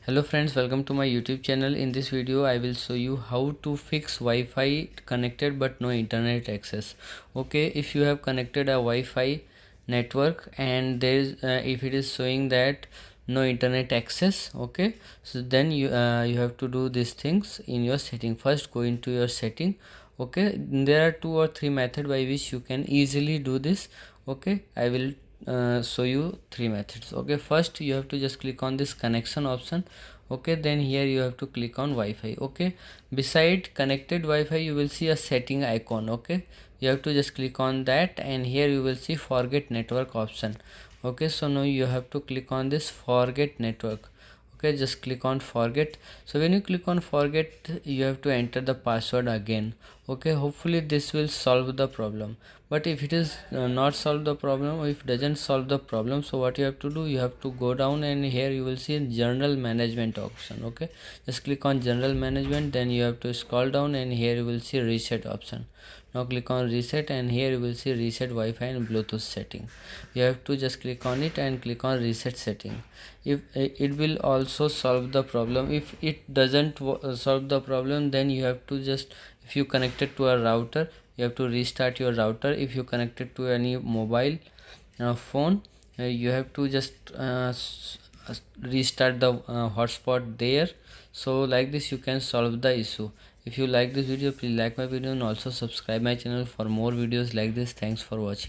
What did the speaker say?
Hello friends, welcome to my YouTube channel. In this video I will show you how to fix Wi-Fi connected but no internet access. Okay, if you have connected a Wi-Fi network and there is if it is showing that no internet access, okay, so then you have to do these things in your setting. First go into your setting. Okay, there are 2 or 3 methods by which you can easily do this. Okay, I will show you 3 methods. Okay, first you have to just click on this connection option. Okay, then here you have to click on Wi-Fi. Okay, beside connected Wi-Fi you will see a setting icon. Okay, you have to just click on that and here you will see forget network option. Okay, so now you have to click on this forget network. Okay, just click on forget. So when you click on forget you have to enter the password again. Okay, hopefully this will solve the problem. But if it is not solve the problem, or if it doesn't solve the problem, so what you have to do, you have to go down and here you will see general management option. Okay, just click on general management, then you have to scroll down and here you will see reset option. Now click on reset and here you will see reset Wi-Fi and Bluetooth setting. You have to just click on it and click on reset setting. If it will also solve the problem. If it doesn't solve the problem, then you have to just, if you connected to a router, you have to restart your router. If you connected to any mobile phone, you have to just restart the hotspot there. So like this you can solve the issue. If you like this video, please like my video and also subscribe my channel for more videos like this. Thanks for watching.